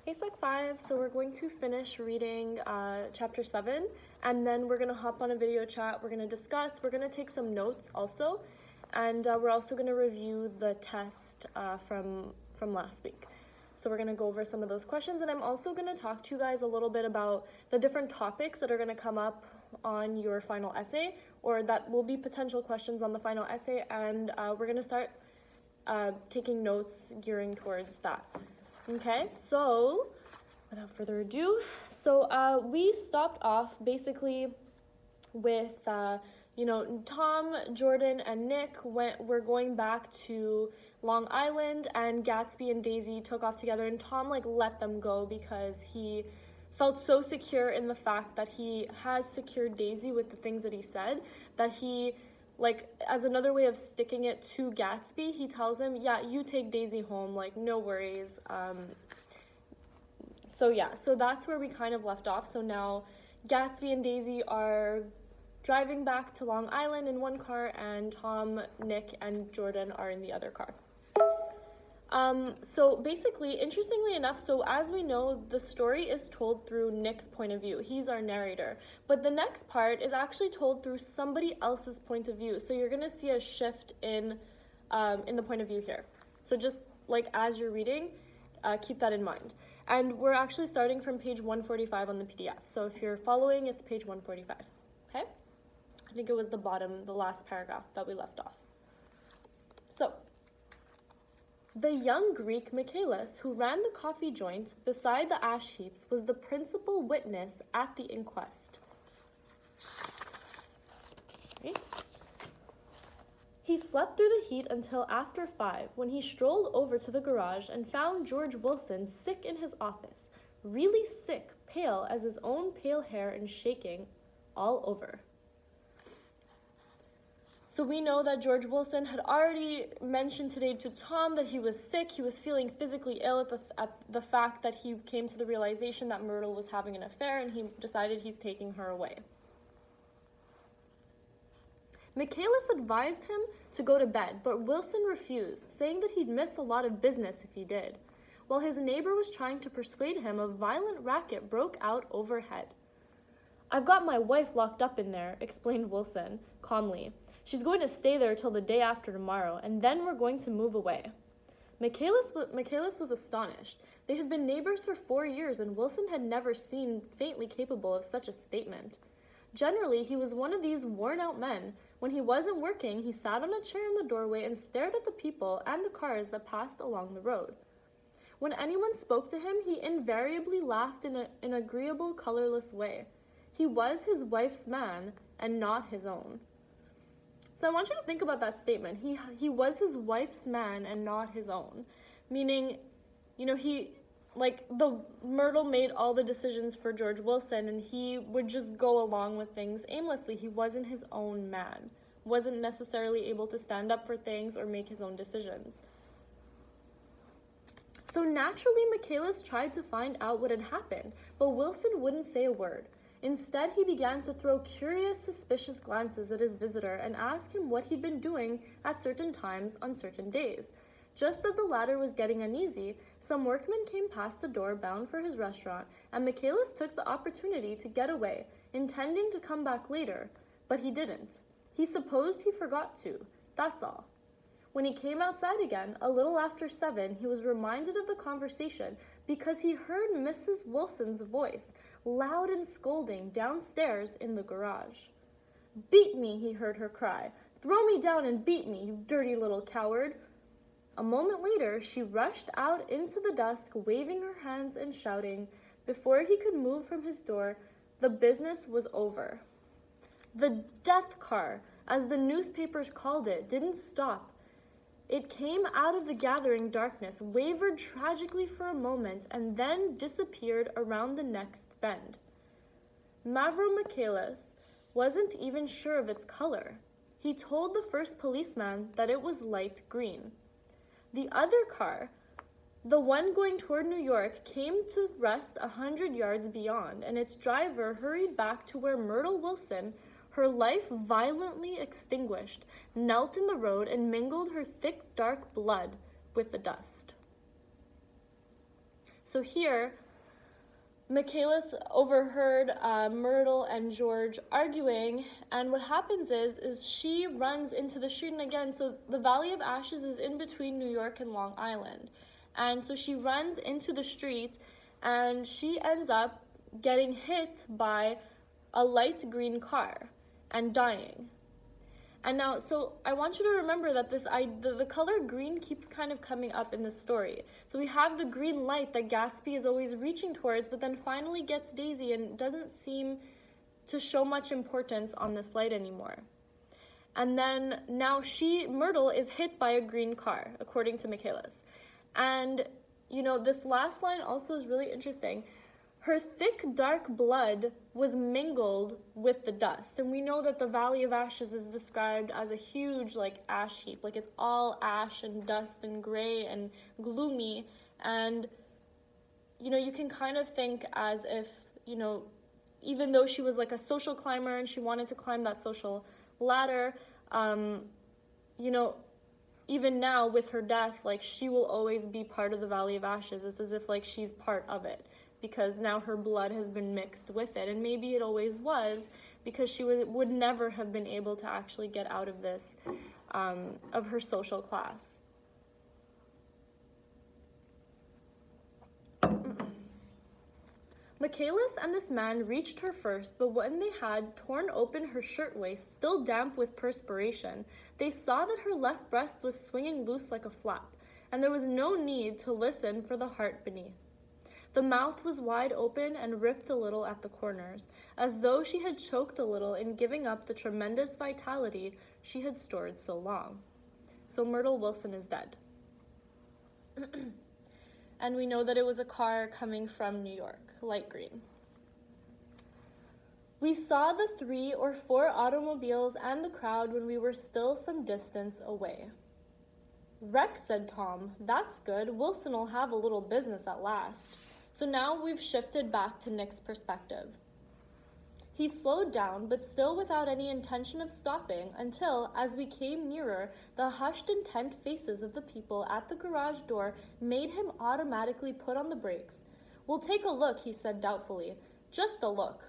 Hey Sec 5, so we're going to finish reading chapter 7, and then we're going to hop on a video chat, we're going to discuss, we're going to take some notes also, and we're also going to review the test from last week. So we're going to go over some of those questions, and I'm also going to talk to you guys a little bit about the different topics that are going to come up on your final essay, or that will be potential questions on the final essay, and we're going to start taking notes gearing towards that. Okay, so without further ado, we stopped off basically with, Tom, Jordan, and Nick were going back to Long Island, and Gatsby and Daisy took off together, and Tom let them go because he felt so secure in the fact that he has secured Daisy with the things that he said, that he, as another way of sticking it to Gatsby, he tells him, yeah, you take Daisy home, no worries. So that's where we kind of left off. So now Gatsby and Daisy are driving back to Long Island in one car, and Tom, Nick, and Jordan are in the other car. So basically, interestingly enough, so as we know, the story is told through Nick's point of view. He's our narrator. But the next part is actually told through somebody else's point of view. So you're going to see a shift in the point of view here. So just as you're reading, keep that in mind. And we're actually starting from page 145 on the PDF. So if you're following, it's page 145. Okay? I think it was the last paragraph that we left off. So, the young Greek Michaelis, who ran the coffee joint beside the ash heaps, was the principal witness at the inquest. Okay. He slept through the heat until after 5, when he strolled over to the garage and found George Wilson sick in his office, really sick, pale as his own pale hair and shaking all over. So we know that George Wilson had already mentioned today to Tom that he was sick, he was feeling physically ill at the fact that he came to the realization that Myrtle was having an affair, and he decided he's taking her away. Michaelis advised him to go to bed, but Wilson refused, saying that he'd miss a lot of business if he did. While his neighbor was trying to persuade him, a violent racket broke out overhead. "I've got my wife locked up in there," explained Wilson calmly. "She's going to stay there till the day after tomorrow, and then we're going to move away." Michaelis was astonished. They had been neighbors for 4 years, and Wilson had never seemed faintly capable of such a statement. Generally, he was one of these worn-out men. When he wasn't working, he sat on a chair in the doorway and stared at the people and the cars that passed along the road. When anyone spoke to him, he invariably laughed in an agreeable, colorless way. He was his wife's man and not his own. So I want you to think about that statement. He was his wife's man and not his own. Meaning, Myrtle made all the decisions for George Wilson, and he would just go along with things aimlessly. He wasn't his own man. Wasn't necessarily able to stand up for things or make his own decisions. So naturally, Michaelis tried to find out what had happened, but Wilson wouldn't say a word. Instead, he began to throw curious, suspicious glances at his visitor and ask him what he'd been doing at certain times on certain days. Just as the latter was getting uneasy, some workmen came past the door bound for his restaurant, and Michaelis took the opportunity to get away, intending to come back later. But he didn't. He supposed he forgot to. That's all. When he came outside again, a little after 7, he was reminded of the conversation because he heard Mrs. Wilson's voice, loud and scolding, downstairs in the garage. "Beat me," he heard her cry. "Throw me down and beat me, you dirty little coward." A moment later, she rushed out into the dusk, waving her hands and shouting. Before he could move from his door, the business was over. The death car, as the newspapers called it, didn't stop. It came out of the gathering darkness, wavered tragically for a moment, and then disappeared around the next bend. Mavro Michaelis wasn't even sure of its color. He told the first policeman that it was light green. The other car, the one going toward New York, came to rest 100 yards beyond, and its driver hurried back to where Myrtle Wilson, her life violently extinguished, knelt in the road and mingled her thick, dark blood with the dust. So here, Michaelis overheard Myrtle and George arguing, and what happens is she runs into the street, and again, so the Valley of Ashes is in between New York and Long Island, and so she runs into the street, and she ends up getting hit by a light green car and dying. And now, so I want you to remember that the color green keeps kind of coming up in this story. So we have the green light that Gatsby is always reaching towards, but then finally gets Daisy and doesn't seem to show much importance on this light anymore. And then now Myrtle is hit by a green car, according to Michaelis. And, this last line also is really interesting. Her thick, dark blood was mingled with the dust. And we know that the Valley of Ashes is described as a huge, ash heap. It's all ash and dust and gray and gloomy. And, you can kind of think as if, even though she was a social climber and she wanted to climb that social ladder, even now with her death, she will always be part of the Valley of Ashes. It's as if, she's part of it, because now her blood has been mixed with it. And maybe it always was, because she would never have been able to actually get out of this, of her social class. Michaelis and this man reached her first, but when they had torn open her shirtwaist, still damp with perspiration, they saw that her left breast was swinging loose like a flap, and there was no need to listen for the heart beneath. The mouth was wide open and ripped a little at the corners, as though she had choked a little in giving up the tremendous vitality she had stored so long. So Myrtle Wilson is dead. And we know that it was a car coming from New York, light green. We saw the 3 or 4 automobiles and the crowd when we were still some distance away. "Wreck," said Tom. "That's good. Wilson will have a little business at last." So now we've shifted back to Nick's perspective. He slowed down, but still without any intention of stopping, until, as we came nearer, the hushed, intent faces of the people at the garage door made him automatically put on the brakes. "We'll take a look," he said doubtfully. "Just a look."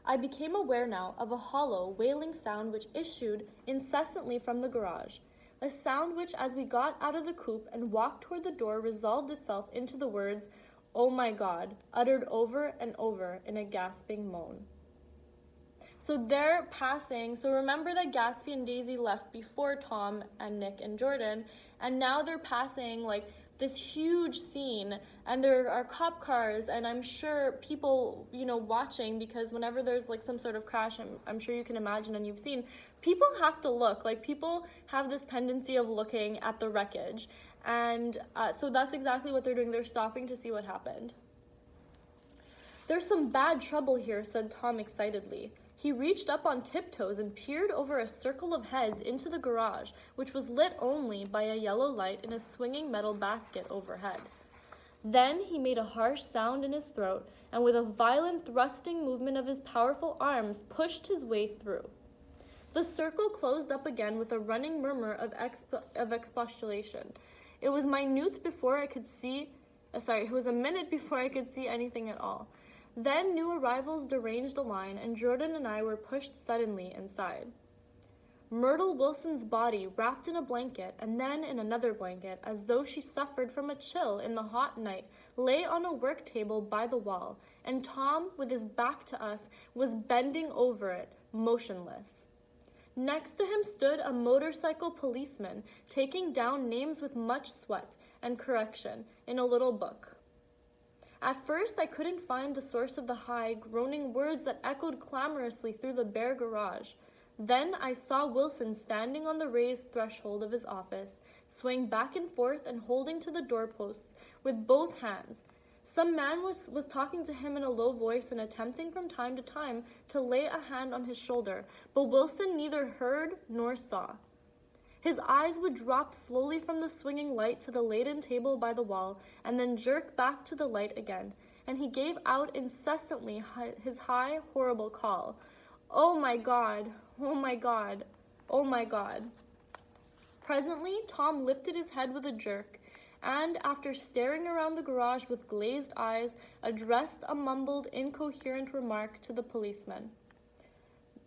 I became aware now of a hollow, wailing sound which issued incessantly from the garage, a sound which, as we got out of the coupe and walked toward the door, resolved itself into the words, "Oh my God," uttered over and over in a gasping moan. So they're passing. So remember that Gatsby and Daisy left before Tom and Nick and Jordan, and now they're passing this huge scene, and there are cop cars, and I'm sure people, watching, because whenever there's some sort of crash, I'm sure you can imagine and you've seen, people have to look. People have this tendency of looking at the wreckage, and so that's exactly what they're doing. They're stopping to see what happened. "There's some bad trouble here," said Tom excitedly. He reached up on tiptoes and peered over a circle of heads into the garage, which was lit only by a yellow light in a swinging metal basket overhead. Then he made a harsh sound in his throat, and with a violent thrusting movement of his powerful arms, pushed his way through. The circle closed up again with a running murmur of expostulation. It was a minute before I could see anything at all. Then new arrivals deranged the line, and Jordan and I were pushed suddenly inside. Myrtle Wilson's body, wrapped in a blanket and then in another blanket, as though she suffered from a chill in the hot night, lay on a work table by the wall, and Tom, with his back to us, was bending over it, motionless. Next to him stood a motorcycle policeman, taking down names with much sweat and correction in a little book. At first, I couldn't find the source of the high, groaning words that echoed clamorously through the bare garage. Then I saw Wilson standing on the raised threshold of his office, swaying back and forth and holding to the doorposts with both hands. Some man was talking to him in a low voice and attempting from time to time to lay a hand on his shoulder, but Wilson neither heard nor saw. His eyes would drop slowly from the swinging light to the laden table by the wall, and then jerk back to the light again, and he gave out incessantly his high, horrible call. "Oh my God! Oh my God! Oh my God!" Presently, Tom lifted his head with a jerk, and, after staring around the garage with glazed eyes, addressed a mumbled, incoherent remark to the policeman.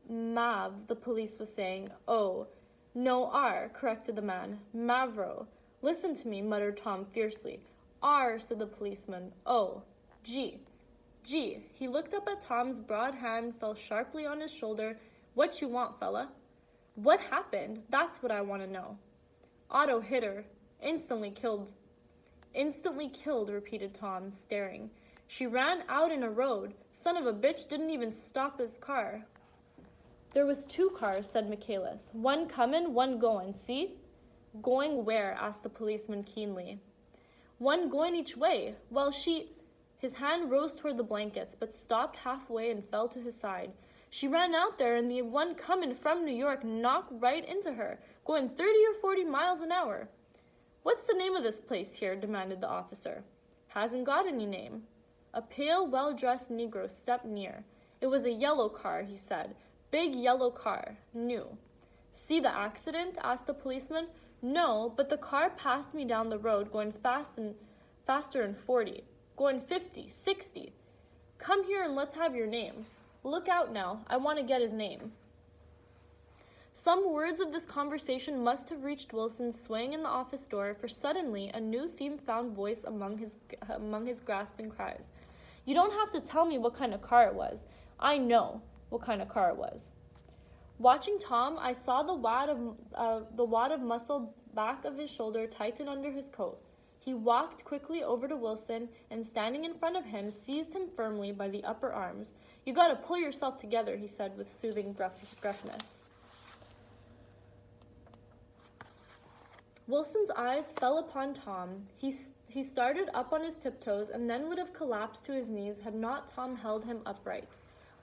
Mav, the police was saying. Oh, no, R, corrected the man. Mavro. Listen to me, muttered Tom fiercely. R, said the policeman. O. G. G. He looked up at Tom's broad hand, fell sharply on his shoulder. What you want, fella? What happened? That's what I want to know. Otto hit her. Instantly killed, repeated Tom, staring. She ran out in a road. Son of a bitch didn't even stop his car. There was 2 cars, said Michaelis. One comin', one goin', see? Going where? Asked the policeman keenly. One going each way. Well, His hand rose toward the blankets, but stopped halfway and fell to his side. She ran out there, and the one comin' from New York knocked right into her, going 30 or 40 miles an hour. What's the name of this place here? Demanded the officer. Hasn't got any name. A pale, well-dressed Negro stepped near. It was a yellow car, he said. Big yellow car. New. See the accident? Asked the policeman. No, but the car passed me down the road, going faster than 40. Going 50, 60. Come here and let's have your name. Look out now. I want to get his name. Some words of this conversation must have reached Wilson swaying in the office door, for suddenly a new theme found voice among his grasping cries. You don't have to tell me what kind of car it was. I know what kind of car it was. Watching Tom, I saw the wad of muscle back of his shoulder tighten under his coat. He walked quickly over to Wilson and, standing in front of him, seized him firmly by the upper arms. You gotta pull yourself together, he said with soothing gruffness. Wilson's eyes fell upon Tom. He started up on his tiptoes and then would have collapsed to his knees had not Tom held him upright.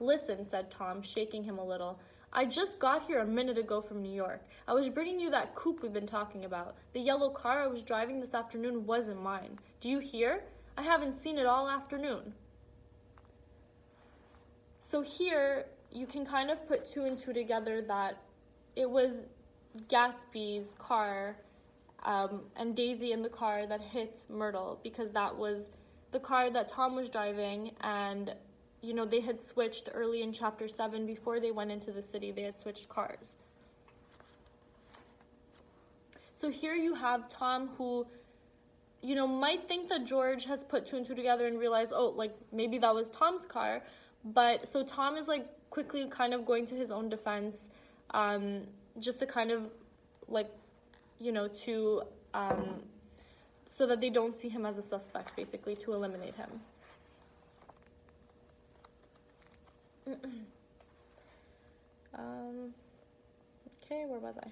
Listen, said Tom, shaking him a little. I just got here a minute ago from New York. I was bringing you that coupe we've been talking about. The yellow car I was driving this afternoon wasn't mine. Do you hear? I haven't seen it all afternoon. So here you can kind of put 2 and 2 together that it was Gatsby's car and Daisy in the car that hit Myrtle, because that was the car that Tom was driving, and they had switched early in chapter 7 before they went into the city. They had switched cars. So here you have Tom who, might think that George has put 2 and 2 together and realize, maybe that was Tom's car. But so Tom is quickly kind of going to his own defense, just to kind of so that they don't see him as a suspect, basically, to eliminate him. Okay, where was I?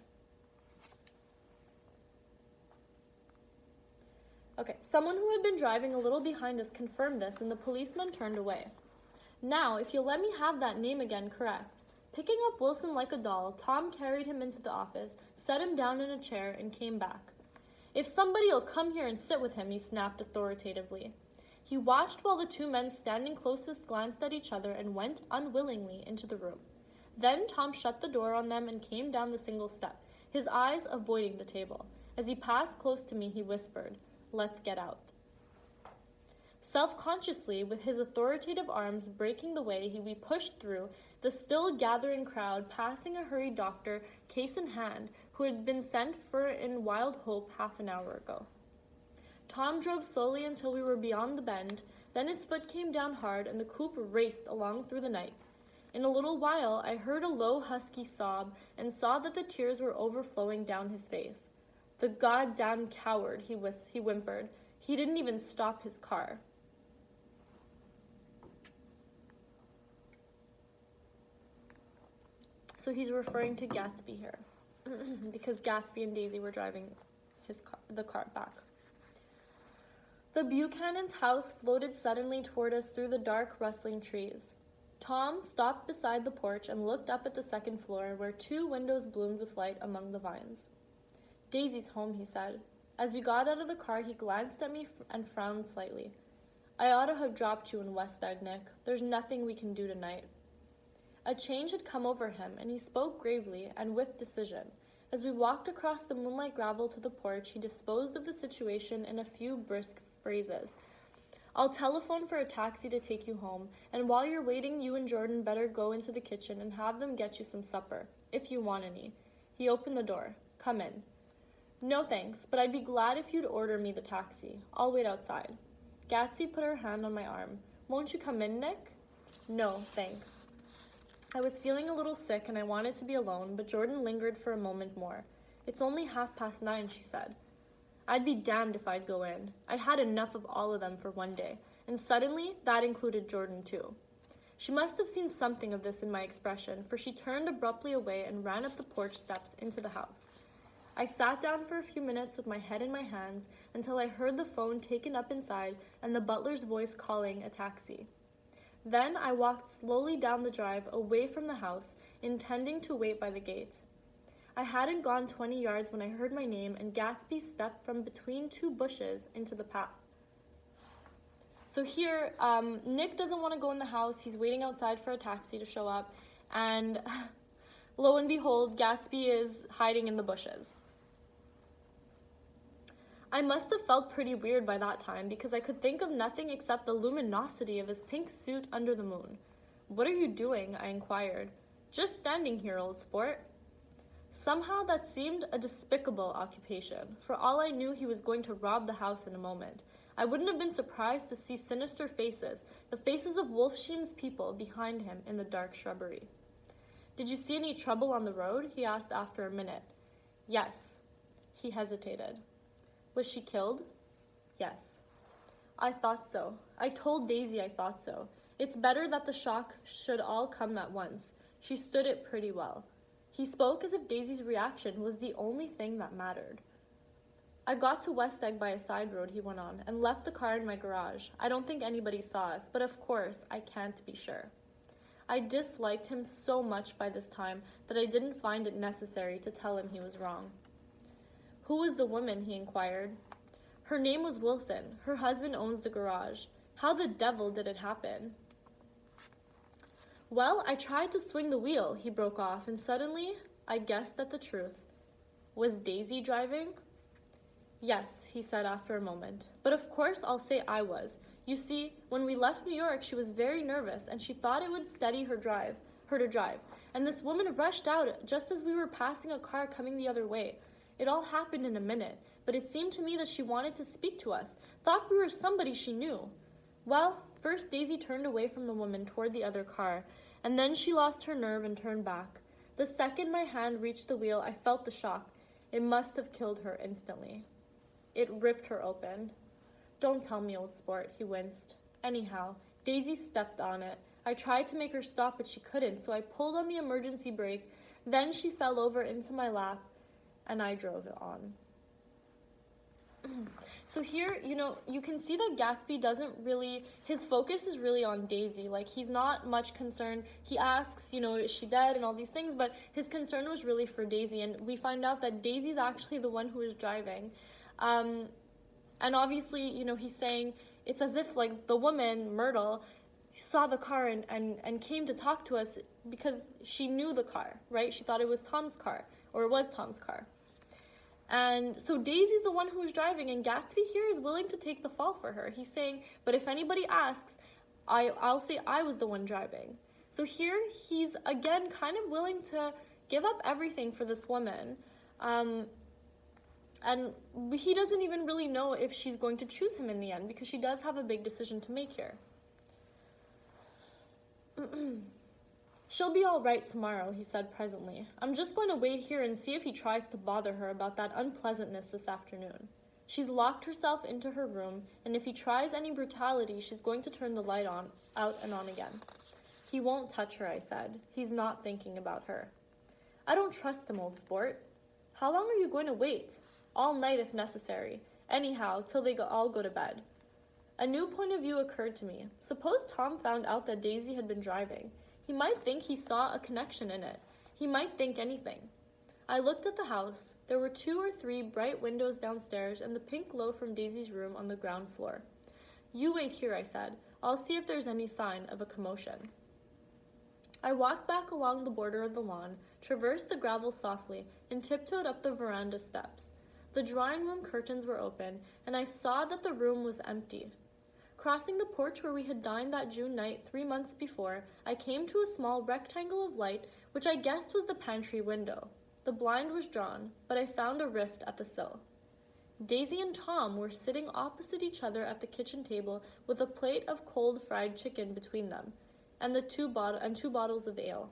Okay, someone who had been driving a little behind us confirmed this, and the policeman turned away. Now, if you'll let me have that name again correct. Picking up Wilson like a doll, Tom carried him into the office, set him down in a chair, and came back. If somebody'll come here and sit with him, he snapped authoritatively. He watched while the 2 men standing closest glanced at each other and went unwillingly into the room. Then Tom shut the door on them and came down the single step, his eyes avoiding the table. As he passed close to me, he whispered, "Let's get out." Self-consciously, with his authoritative arms breaking the way, we pushed through the still gathering crowd, passing a hurried doctor, case in hand, who had been sent for in Wild Hope half an hour ago. Tom drove slowly until we were beyond the bend, then his foot came down hard and the coupe raced along through the night. In a little while, I heard a low, husky sob and saw that the tears were overflowing down his face. The goddamn coward, he whimpered. He didn't even stop his car. So he's referring to Gatsby here, because Gatsby and Daisy were driving the car back. The Buchanan's house floated suddenly toward us through the dark, rustling trees. Tom stopped beside the porch and looked up at the second floor, where 2 windows bloomed with light among the vines. "Daisy's home," he said. As we got out of the car, he glanced at me and frowned slightly. "I ought to have dropped you in West Egg, Nick. There's nothing we can do tonight." A change had come over him, and he spoke gravely and with decision. As we walked across the moonlight gravel to the porch, he disposed of the situation in a few brisk phrases. I'll telephone for a taxi to take you home, and while you're waiting, you and Jordan better go into the kitchen and have them get you some supper, if you want any. He opened the door. Come in. No thanks, but I'd be glad if you'd order me the taxi. I'll wait outside. Gatsby put her hand on my arm. Won't you come in, Nick? No, thanks. I was feeling a little sick and I wanted to be alone, but Jordan lingered for a moment more. It's only 9:30, she said. I'd be damned if I'd go in. I'd had enough of all of them for one day, and suddenly that included Jordan too. She must have seen something of this in my expression, for she turned abruptly away and ran up the porch steps into the house. I sat down for a few minutes with my head in my hands until I heard the phone taken up inside and the butler's voice calling a taxi. Then I walked slowly down the drive away from the house, intending to wait by the gate. I hadn't gone 20 yards when I heard my name and Gatsby stepped from between two bushes into the path. So here, Nick doesn't want to go in the house. He's waiting outside for a taxi to show up. And lo and behold, Gatsby is hiding in the bushes. I must have felt pretty weird by that time because I could think of nothing except the luminosity of his pink suit under the moon. What are you doing? I inquired. Just standing here, old sport. Somehow that seemed a despicable occupation. For all I knew, he was going to rob the house in a moment. I wouldn't have been surprised to see sinister faces, the faces of Wolfsheim's people, behind him in the dark shrubbery. Did you see any trouble on the road? He asked after a minute. Yes. He hesitated. Was she killed? Yes. I thought so. I told Daisy I thought so. It's better that the shock should all come at once. She stood it pretty well. He spoke as if Daisy's reaction was the only thing that mattered. I got to West Egg by a side road, he went on, and left the car in my garage. I don't think anybody saw us, but of course, I can't be sure. I disliked him so much by this time that I didn't find it necessary to tell him he was wrong. Who was the woman? He inquired. Her name was Wilson. Her husband owns the garage. How the devil did it happen? Well, I tried to swing the wheel, he broke off, and suddenly I guessed at the truth. Was Daisy driving? Yes, he said after a moment. But of course I'll say I was. You see, when we left New York, she was very nervous, and she thought it would steady her to drive. And this woman rushed out just as we were passing a car coming the other way. It all happened in a minute, but it seemed to me that she wanted to speak to us, thought we were somebody she knew. Well, first Daisy turned away from the woman toward the other car, and then she lost her nerve and turned back. The second my hand reached the wheel, I felt the shock. It must have killed her instantly. It ripped her open. Don't tell me, old sport, he winced. Anyhow, Daisy stepped on it. I tried to make her stop, but she couldn't, so I pulled on the emergency brake. Then she fell over into my lap, and I drove it on. So here, you can see that Gatsby doesn't really, his focus is really on Daisy. Like, he's not much concerned. He asks, is she dead and all these things, but his concern was really for Daisy. And we find out that Daisy's actually the one who is driving. And obviously, he's saying it's as if, like, the woman, Myrtle, saw the car and came to talk to us because she knew the car, right? She thought it was Tom's car, or it was Tom's car. And so Daisy's the one who is driving, and Gatsby here is willing to take the fall for her. He's saying, but if anybody asks, I'll say I was the one driving. So here he's, again, kind of willing to give up everything for this woman. And he doesn't even really know if she's going to choose him in the end, because she does have a big decision to make here. She'll be all right tomorrow, he said presently. I'm just going to wait here and see if he tries to bother her about that unpleasantness this afternoon. She's locked herself into her room, and if he tries any brutality, she's going to turn the light out and on again. He won't touch her, I said. He's not thinking about her. I don't trust him, old sport. How long are you going to wait? All night if necessary. Anyhow, till they all go to bed. A new point of view occurred to me. Suppose Tom found out that Daisy had been driving. He might think he saw a connection in it. He might think anything. I looked at the house. There were 2 or 3 bright windows downstairs and the pink glow from Daisy's room on the ground floor. You wait here, I said. I'll see if there's any sign of a commotion. I walked back along the border of the lawn, traversed the gravel softly, and tiptoed up the veranda steps. The drawing room curtains were open, and I saw that the room was empty. Crossing the porch where we had dined that June night 3 months before, I came to a small rectangle of light, which I guessed was the pantry window. The blind was drawn, but I found a rift at the sill. Daisy and Tom were sitting opposite each other at the kitchen table with a plate of cold fried chicken between them, and two bottles of ale.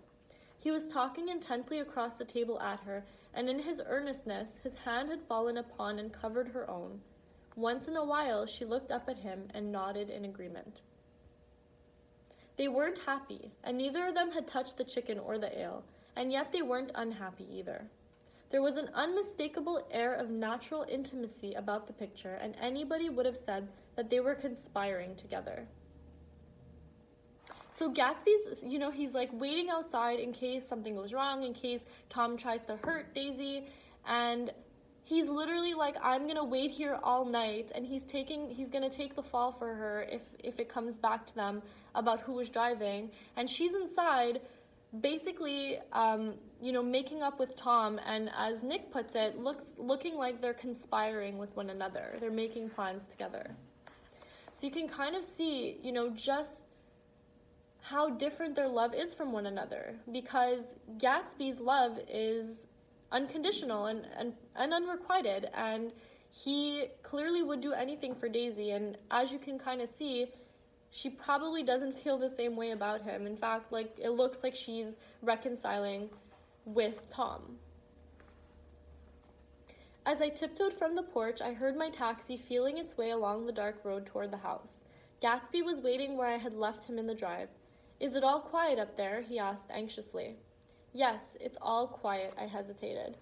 He was talking intently across the table at her, and in his earnestness, his hand had fallen upon and covered her own. Once in a while, she looked up at him and nodded in agreement. They weren't happy, and neither of them had touched the chicken or the ale, and yet they weren't unhappy either. There was an unmistakable air of natural intimacy about the picture, and anybody would have said that they were conspiring together. So Gatsby's, he's like waiting outside in case something goes wrong, in case Tom tries to hurt Daisy, and he's literally like, I'm gonna wait here all night, and he's gonna take the fall for her if it comes back to them about who was driving, and she's inside, basically, making up with Tom, and as Nick puts it, looking like they're conspiring with one another. They're making plans together. So you can kind of see, just how different their love is from one another, because Gatsby's love is unconditional and unrequited, and he clearly would do anything for Daisy, and as you can kind of see, she probably doesn't feel the same way about him. In fact, it looks like she's reconciling with Tom. As I tiptoed from the porch, I heard my taxi feeling its way along the dark road toward the house. Gatsby was waiting where I had left him in the drive. Is it all quiet up there? He asked anxiously. Yes, it's all quiet, I hesitated.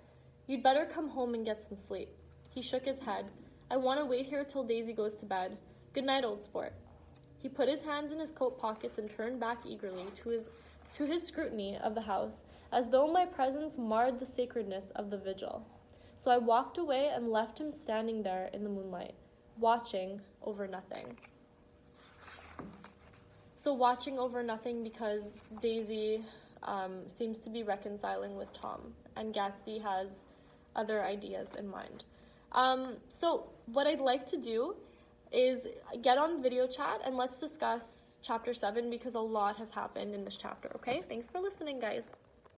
You'd better come home and get some sleep. He shook his head. I want to wait here till Daisy goes to bed. Good night, old sport. He put his hands in his coat pockets and turned back eagerly to his scrutiny of the house, as though my presence marred the sacredness of the vigil. So I walked away and left him standing there in the moonlight, watching over nothing. So watching over nothing because Daisy seems to be reconciling with Tom, and Gatsby has other ideas in mind. So what I'd like to do is get on video chat and let's discuss chapter 7 because a lot has happened in this chapter, okay? Thanks for listening, guys.